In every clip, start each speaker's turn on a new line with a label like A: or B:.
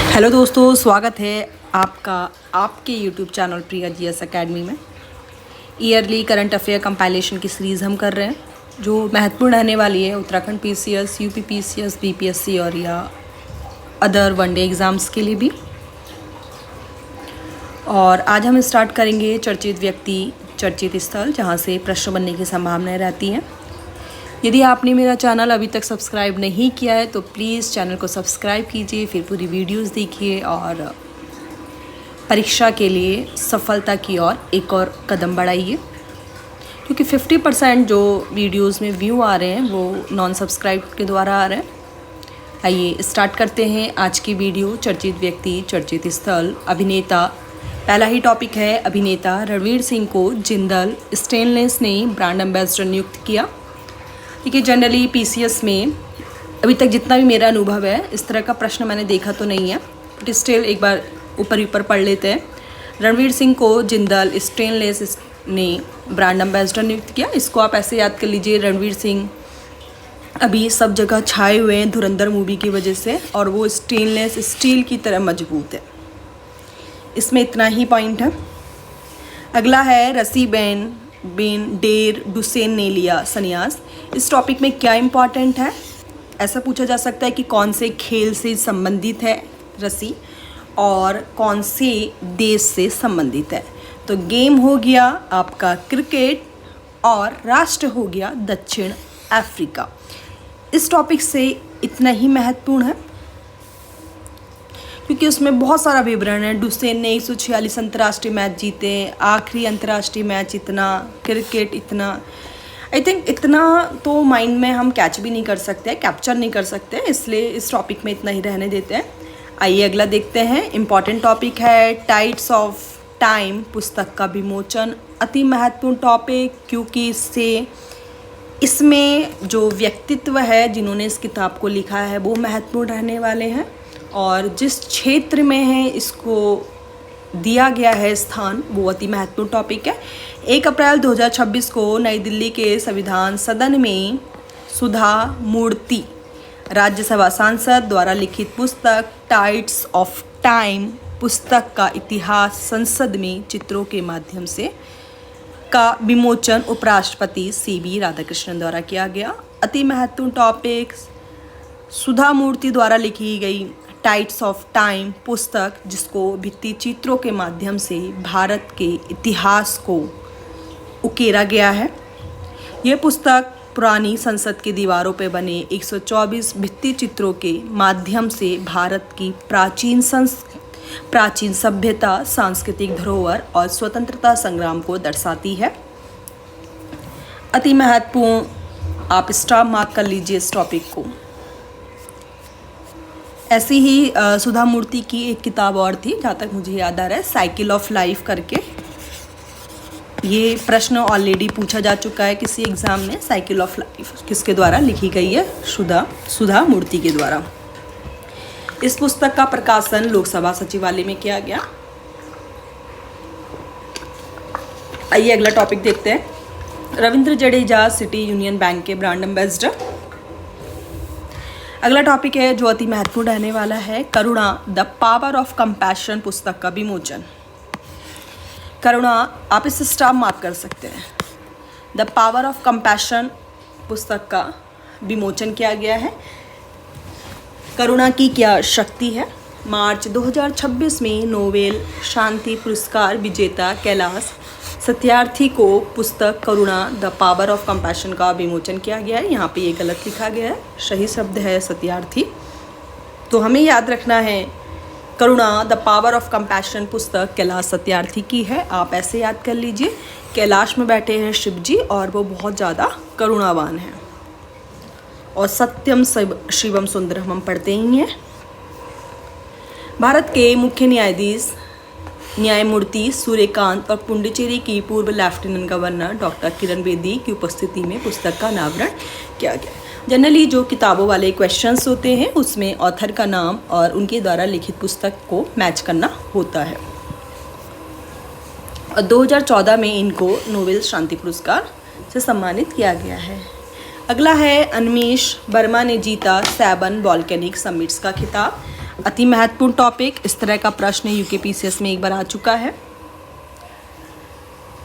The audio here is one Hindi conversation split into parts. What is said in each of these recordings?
A: हेलो दोस्तों, स्वागत है आपका आपके YouTube चैनल प्रिया जीएस एकेडमी में। ईयरली करंट अफेयर कंपाइलेशन की सीरीज़ हम कर रहे हैं जो महत्वपूर्ण रहने वाली है Uttarakhand PCS, UP PCS, BPSC और या अदर वनडे एग्ज़ाम्स के लिए भी। और आज हम स्टार्ट करेंगे चर्चित व्यक्ति चर्चित स्थल, जहाँ से प्रश्न बनने की संभावनाएँ रहती हैं। यदि आपने मेरा चैनल अभी तक सब्सक्राइब नहीं किया है तो प्लीज़ चैनल को सब्सक्राइब कीजिए, फिर पूरी वीडियोस देखिए और परीक्षा के लिए सफलता की ओर एक और कदम बढ़ाइए, क्योंकि 50% जो वीडियोस में व्यू आ रहे हैं वो नॉन सब्सक्राइब के द्वारा आ रहे हैं। आइए स्टार्ट करते हैं आज की वीडियो। चर्चित व्यक्ति चर्चित स्थल, अभिनेता। पहला ही टॉपिक है अभिनेता रणवीर सिंह को जिंदल स्टेनलेस ने ब्रांड एम्बेसडर नियुक्त किया। देखिए, जनरली पीसीएस में अभी तक जितना भी मेरा अनुभव है, इस तरह का प्रश्न मैंने देखा तो नहीं है, बट स्टिल एक बार ऊपर पढ़ लेते हैं। रणवीर सिंह को जिंदल स्टेनलेस ने ब्रांड एम्बेसडर नियुक्त किया। इसको आप ऐसे याद कर लीजिए, रणवीर सिंह अभी सब जगह छाए हुए हैं धुरंधर मूवी की वजह से, और वो स्टेनलेस स्टील की तरह मजबूत है। इसमें इतना ही पॉइंट है। अगला है रसीबेन डेर डुसेन ने लिया संन्यास। इस टॉपिक में क्या इम्पॉर्टेंट है, ऐसा पूछा जा सकता है कि कौन से खेल से संबंधित है रसी और कौन से देश से संबंधित है। तो गेम हो गया आपका क्रिकेट और राष्ट्र हो गया दक्षिण अफ्रीका। इस टॉपिक से इतना ही महत्वपूर्ण है क्योंकि उसमें बहुत सारा विवरण है। डुसेन ने 146 अंतर्राष्ट्रीय मैच जीते, आखिरी अंतर्राष्ट्रीय मैच इतना, क्रिकेट इतना। आई थिंक इतना तो माइंड में हम कैच भी नहीं कर सकते, कैप्चर नहीं कर सकते, इसलिए इस टॉपिक में इतना ही रहने देते हैं। आइए अगला देखते हैं। इम्पॉर्टेंट टॉपिक है टाइड्स ऑफ टाइम पुस्तक का विमोचन। अति महत्वपूर्ण टॉपिक, क्योंकि इसमें जो व्यक्तित्व है जिन्होंने इस किताब को लिखा है वो महत्वपूर्ण रहने वाले हैं, और जिस क्षेत्र में है इसको दिया गया है स्थान वो अति महत्वपूर्ण टॉपिक है। 1 अप्रैल 2026 को नई दिल्ली के संविधान सदन में सुधा मूर्ति राज्यसभा सांसद द्वारा लिखित पुस्तक टाइड्स ऑफ टाइम पुस्तक का इतिहास संसद में चित्रों के माध्यम से का विमोचन उपराष्ट्रपति CB राधाकृष्णन द्वारा किया गया। अति महत्वपूर्ण टॉपिक, सुधा मूर्ति द्वारा लिखी गई टाइड्स ऑफ टाइम पुस्तक, जिसको भित्ति चित्रों के माध्यम से भारत के इतिहास को उकेरा गया है। यह पुस्तक पुरानी संसद की दीवारों पर बने 124 भित्ति चित्रों के माध्यम से भारत की प्राचीन सभ्यता, सांस्कृतिक धरोहर और स्वतंत्रता संग्राम को दर्शाती है। अति महत्वपूर्ण, आप स्टार मार्क कर लीजिए इस टॉपिक को। ऐसी ही सुधा मूर्ति की एक किताब और थी, जहाँ तक मुझे याद आ रहा है, साइकिल ऑफ लाइफ करके। ये प्रश्न ऑलरेडी पूछा जा चुका है किसी एग्ज़ाम में। साइकिल ऑफ लाइफ किसके द्वारा लिखी गई है? सुधा मूर्ति के द्वारा। इस पुस्तक का प्रकाशन लोकसभा सचिवालय में किया गया। आइए अगला टॉपिक देखते हैं। Ravindra Jadeja city union bank के ब्रांड एम्बेसडर। अगला टॉपिक है जो अति महत्वपूर्ण रहने वाला है, करुणा द पावर ऑफ कंपैशन पुस्तक का विमोचन। करुणा, आप इसे स्टार मार्क कर सकते हैं। द पावर ऑफ कंपैशन पुस्तक का विमोचन किया गया है। करुणा की क्या शक्ति है। मार्च 2026 में नोबेल शांति पुरस्कार विजेता कैलाश सत्यार्थी को पुस्तक करुणा द पावर ऑफ कंपैशन का विमोचन किया गया है। यहाँ पे ये गलत लिखा गया है, सही शब्द है सत्यार्थी। तो हमें याद रखना है करुणा द पावर ऑफ कंपैशन पुस्तक कैलाश सत्यार्थी की है। आप ऐसे याद कर लीजिए, कैलाश में बैठे हैं शिव जी और वो बहुत ज़्यादा करुणावान हैं, और सत्यम शिवम सुंदरम हम पढ़ते ही हैं। भारत के मुख्य न्यायाधीश न्यायमूर्ति सूर्यकांत और पुडुचेरी की पूर्व lieutenant governor doctor Kiran Bedi की उपस्थिति में पुस्तक का अनावरण किया गया। जनरली जो किताबों वाले क्वेश्चंस होते हैं उसमें ऑथर का नाम और उनके द्वारा लिखित पुस्तक को मैच करना होता है। और 2014 में इनको नोबेल शांति पुरस्कार से सम्मानित किया गया है। अगला है अनमीश वर्मा ने जीता 7 वॉल्केनिक समिट्स का खिताब। अति महत्वपूर्ण टॉपिक, इस तरह का प्रश्न यूकेपीसीएस में एक बार आ चुका है।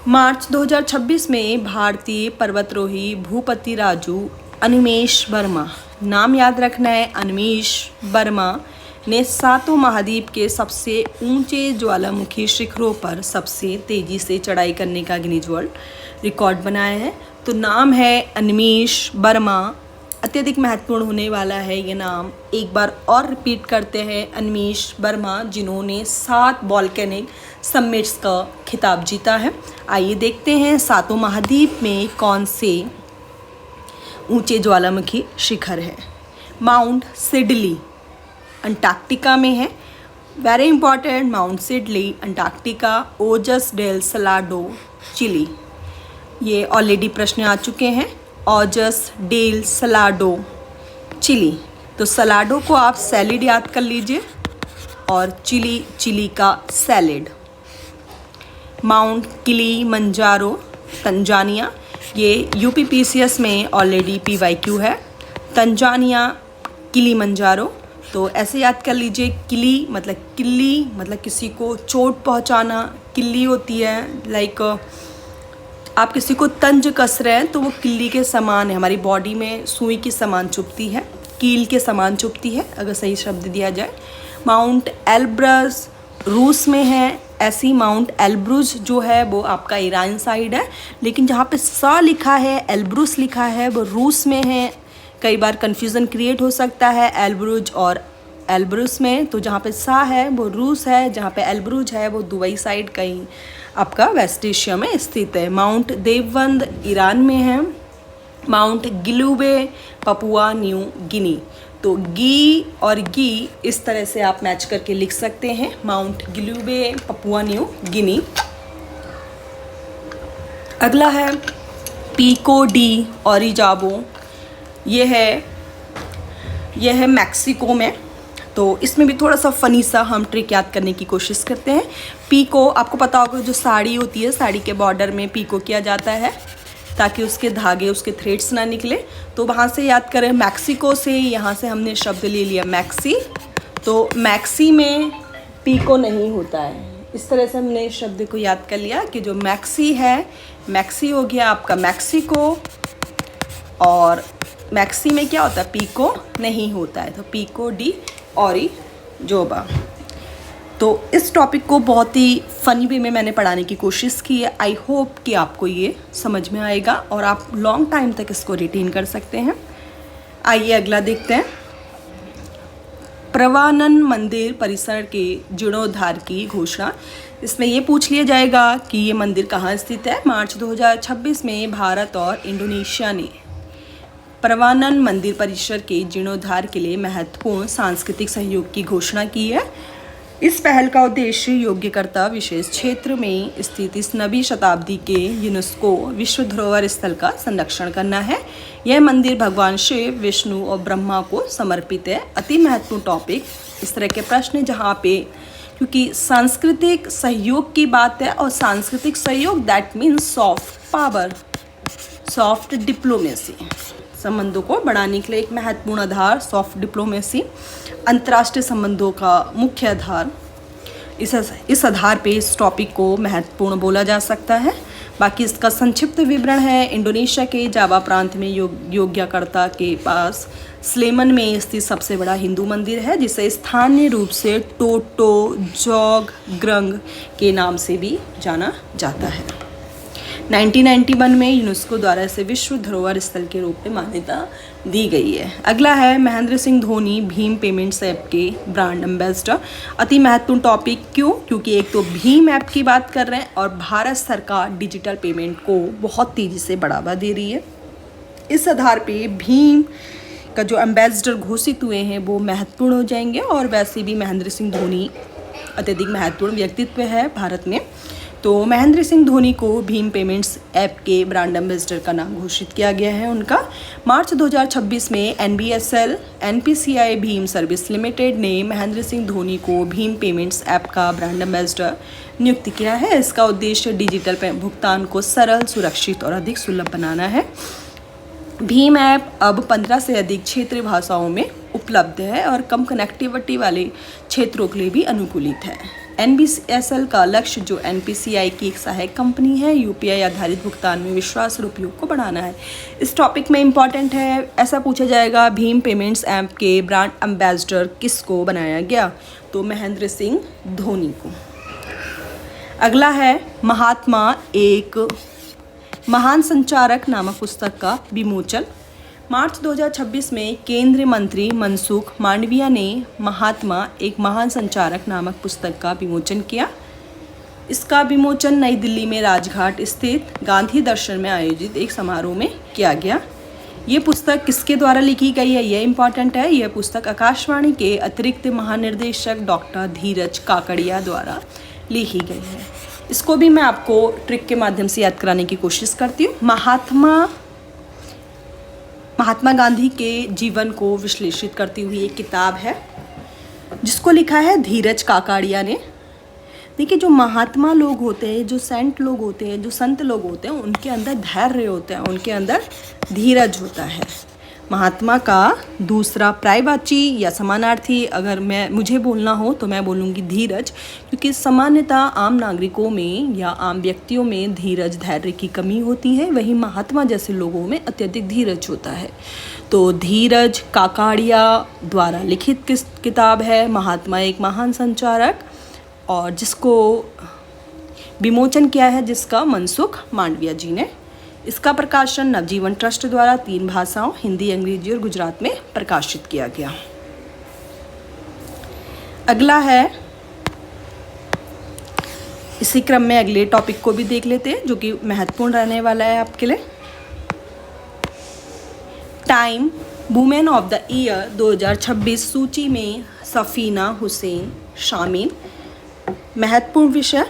A: मार्च 2026 में भारतीय पर्वतारोही भूपति राजू अनिमेष वर्मा, नाम याद रखना है, अनिमेष वर्मा ने 7 महाद्वीप के सबसे ऊंचे ज्वालामुखी शिखरों पर सबसे तेजी से चढ़ाई करने का गिनीज वर्ल्ड रिकॉर्ड बनाया है। तो नाम है अनिमेष वर्मा। अत्यधिक महत्वपूर्ण होने वाला है ये नाम, एक बार और रिपीट करते हैं, अनिमेष वर्मा, जिन्होंने 7 वॉल्केनिक समिट्स का खिताब जीता है। आइए देखते हैं 7 महाद्वीप में कौन से ऊंचे ज्वालामुखी शिखर है। माउंट सिडली अंटार्कटिका में है, very important, mount Sidley Antarctica. Ojos del Salado Chile, ये ऑलरेडी प्रश्न आ चुके हैं। ओजस डेल सलाडो चिली, तो सलाडो को आप सैलिड याद कर लीजिए और चिली का सैलिड। माउंट किलीमंजारो तंजानिया, ये यूपीपीसीएस में ऑलरेडी पीवाईक्यू है। तंजानिया किलीमंजारो, तो ऐसे याद कर लीजिए, किली मतलब किसी को चोट पहुंचाना, किल्ली होती है लाइक आप किसी को तंज कस रहे हैं तो वो किल्ली के समान है, हमारी बॉडी में सुई के समान चुभती है, कील के समान चुभती है अगर सही शब्द दिया जाए। माउंट एल्ब्रस रूस में है, ऐसी माउंट एल्ब्रुज जो है वो आपका ईरान साइड है, लेकिन जहाँ पे सा लिखा है, एल्ब्रुस लिखा है, वो रूस में है। कई बार कन्फ्यूज़न क्रिएट हो सकता है एल्ब्रुज और एल्ब्रुस में, तो जहाँ पे सा है वो रूस है, जहाँ पे एल्ब्रुज है वो दुबई साइड कहीं आपका वेस्ट एशिया में स्थित है। माउंट देवबंद ईरान में है। माउंट गिलुबे पपुआ न्यू गिनी, तो गी और गी इस तरह से आप मैच करके लिख सकते हैं, माउंट गिलुबे पपुआ न्यू गिनी। अगला है पीको डी ओरिजाबो, ये है मैक्सिको में। तो इसमें भी थोड़ा सा फ़नी सा हम ट्रिक याद करने की कोशिश करते हैं। पीको, आपको पता होगा जो साड़ी होती है, साड़ी के बॉर्डर में पीको किया जाता है ताकि उसके धागे, उसके थ्रेड्स ना निकले, तो वहाँ से याद करें। मैक्सिको से, यहाँ से हमने शब्द ले लिया मैक्सी, तो मैक्सी में पीको नहीं होता है। इस तरह से हमने शब्द को याद कर लिया कि जो मैक्सी है, मैक्सी हो गया आपका मैक्सिको, और मैक्सी में क्या होता है, पीको नहीं होता है, तो पीको डी ओरिजाबो। तो इस टॉपिक को बहुत ही फ़नी वे में मैंने पढ़ाने की कोशिश की है। आई होप कि आपको ये समझ में आएगा और आप लॉन्ग टाइम तक इसको रिटेन कर सकते हैं। आइए अगला देखते हैं। प्रवानन मंदिर परिसर के जीर्णोद्धार की घोषणा। इसमें ये पूछ लिया जाएगा कि ये मंदिर कहाँ स्थित है। मार्च 2026 में भारत और इंडोनेशिया ने प्रवानन मंदिर परिसर के जीर्णोद्धार के लिए महत्वपूर्ण सांस्कृतिक सहयोग की घोषणा की है। इस पहल का उद्देश्य योग्यकर्ता विशेष क्षेत्र में स्थित इस 9वीं शताब्दी के यूनेस्को विश्व धरोहर स्थल का संरक्षण करना है। यह मंदिर भगवान शिव, विष्णु और ब्रह्मा को समर्पित है। अति महत्वपूर्ण टॉपिक, इस तरह के प्रश्न जहाँ पे, क्योंकि सांस्कृतिक सहयोग की बात है और सांस्कृतिक सहयोग that means soft power, soft diplomacy, संबंधों को बढ़ाने के लिए एक महत्वपूर्ण आधार सॉफ्ट डिप्लोमेसी, अंतर्राष्ट्रीय संबंधों का मुख्य आधार। इस आधार पे इस टॉपिक को महत्वपूर्ण बोला जा सकता है। बाकी इसका संक्षिप्त विवरण है। इंडोनेशिया के जावा प्रांत में योग्यकर्ता के पास स्लेमन में स्थित सबसे बड़ा हिंदू मंदिर है, जिसे स्थानीय रूप से टोटो जोग ग्रंग के नाम से भी जाना जाता है। 1991 में यूनेस्को द्वारा इसे विश्व धरोहर स्थल के रूप में मान्यता दी गई है। अगला है महेंद्र सिंह धोनी भीम पेमेंट्स ऐप के ब्रांड एम्बेसडर। अति महत्वपूर्ण टॉपिक, क्यों? क्योंकि एक तो भीम ऐप की बात कर रहे हैं और भारत सरकार डिजिटल पेमेंट को बहुत तेज़ी से बढ़ावा दे रही है। इस आधार पे भीम का जो एम्बेसडर घोषित हुए हैं वो महत्वपूर्ण हो जाएंगे। और वैसे भी महेंद्र सिंह धोनी अत्यधिक महत्वपूर्ण व्यक्तित्व है भारत में, तो महेंद्र सिंह धोनी को भीम पेमेंट्स ऐप के ब्रांड एम्बेसडर का नाम घोषित किया गया है उनका। मार्च 2026 में NBSL NPCI Bhim service limited ने महेंद्र सिंह धोनी को भीम पेमेंट्स ऐप का ब्रांड एम्बेसडर नियुक्त किया है। इसका उद्देश्य डिजिटल भुगतान को सरल, सुरक्षित और अधिक सुलभ बनाना है। भीम ऐप अब 15 से अधिक क्षेत्रीय भाषाओं में उपलब्ध है और कम कनेक्टिविटी वाले क्षेत्रों के लिए भी अनुकूलित है। NBSL का लक्ष्य, जो NPCI की एक सहायक कंपनी है, UPI आधारित भुगतान में विश्वास और उपयोग को बढ़ाना है। इस टॉपिक में इम्पॉर्टेंट है, ऐसा पूछा जाएगा, भीम पेमेंट्स ऐप के ब्रांड एम्बेसडर किसको बनाया गया? तो महेंद्र सिंह धोनी को। अगला है महात्मा एक महान संचारक नामक पुस्तक का विमोचन। मार्च 2026 में केंद्रीय मंत्री मनसुख मांडविया ने महात्मा एक महान संचारक नामक पुस्तक का विमोचन किया। इसका विमोचन नई दिल्ली में राजघाट स्थित गांधी दर्शन में आयोजित एक समारोह में किया गया। ये पुस्तक किसके द्वारा लिखी गई है, यह इम्पॉर्टेंट है। यह पुस्तक आकाशवाणी के अतिरिक्त महानिर्देशक डॉक्टर धीरज काकड़िया द्वारा लिखी गई है। इसको भी मैं आपको ट्रिक के माध्यम से याद कराने की कोशिश करती हूँ। महात्मा गांधी के जीवन को विश्लेषित करती हुई एक किताब है जिसको लिखा है धीरज काकड़िया ने। देखिए, जो महात्मा लोग होते हैं, जो सेंट लोग होते हैं, जो संत लोग होते हैं, उनके अंदर धैर्य होता है, उनके अंदर धीरज होता है। महात्मा का दूसरा पर्यायवाची या समानार्थी अगर मुझे बोलना हो तो मैं बोलूँगी धीरज, क्योंकि सामान्यतः आम नागरिकों में या आम व्यक्तियों में धीरज धैर्य की कमी होती है, वहीं महात्मा जैसे लोगों में अत्यधिक धीरज होता है। तो धीरज काकड़िया द्वारा लिखित किताब है महात्मा एक महान संचारक, और जिसको विमोचन किया है जिसका मनसुख मांडविया जी ने। इसका प्रकाशन नवजीवन ट्रस्ट द्वारा 3 भाषाओं हिंदी, अंग्रेजी और गुजरात में प्रकाशित किया गया। अगला है, इसी क्रम में अगले टॉपिक को भी देख लेते हैं जो कि महत्वपूर्ण रहने वाला है आपके लिए। Time women of the year 2026 सूची में सफीना हुसैन शामिल। महत्वपूर्ण विषय,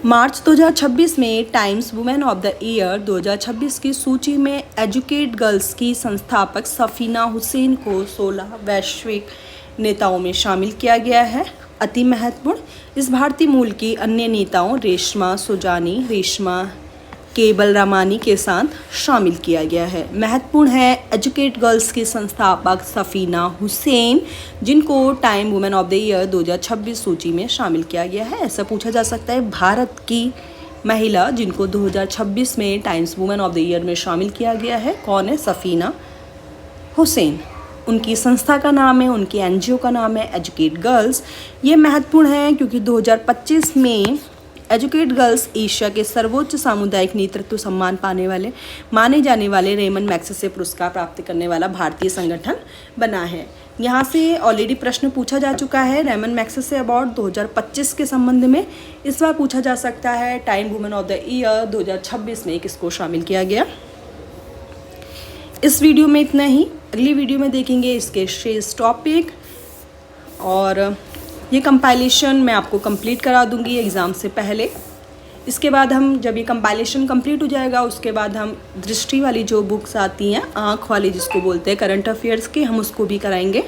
A: मार्च 2026 में times women of the year 2026 की सूची में एजुकेट गर्ल्स की संस्थापक सफीना हुसैन को 16 वैश्विक नेताओं में शामिल किया गया है। अति महत्वपूर्ण, इस भारतीय मूल की अन्य नेताओं रेशमा सोजानी, रेशमा केबल रामानी के साथ शामिल किया गया है। महत्वपूर्ण है, एजुकेट गर्ल्स की संस्थापक सफीना हुसैन, जिनको time women of the year 2026 सूची में शामिल किया गया है। ऐसा पूछा जा सकता है, भारत की महिला जिनको 2026 में times women of the year में शामिल किया गया है, कौन है? सफीना हुसैन। उनकी संस्था का नाम है, उनकी NGO का नाम है एजुकेट गर्ल्स। ये महत्वपूर्ण है क्योंकि 2025 में एजुकेट गर्ल्स एशिया के सर्वोच्च सामुदायिक नेतृत्व सम्मान माने जाने वाले रेमन मैग्सेसे पुरस्कार प्राप्त करने वाला भारतीय संगठन बना है। यहाँ से ऑलरेडी प्रश्न पूछा जा चुका है रेमन मैग्सेसे अवार्ड 2025 के संबंध में। इस बार पूछा जा सकता है time women of the year 2026 में किसको शामिल किया गया। इस वीडियो में इतना ही, अगली वीडियो में देखेंगे इसके शेष टॉपिक, और ये कंपाइलेशन मैं आपको कंप्लीट करा दूंगी एग्ज़ाम से पहले। इसके बाद हम जब ये कंपाइलेशन कंप्लीट हो जाएगा उसके बाद हम दृष्टि वाली जो बुक्स आती हैं, आँख वाली जिसको बोलते हैं करंट अफेयर्स की, हम उसको भी कराएंगे।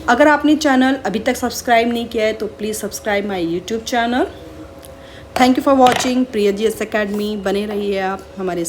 A: अगर आपने चैनल अभी तक सब्सक्राइब नहीं किया है तो please subscribe my YouTube channel. Thank you for watching Priya GS academy. बने रहिए आप हमारे साथ।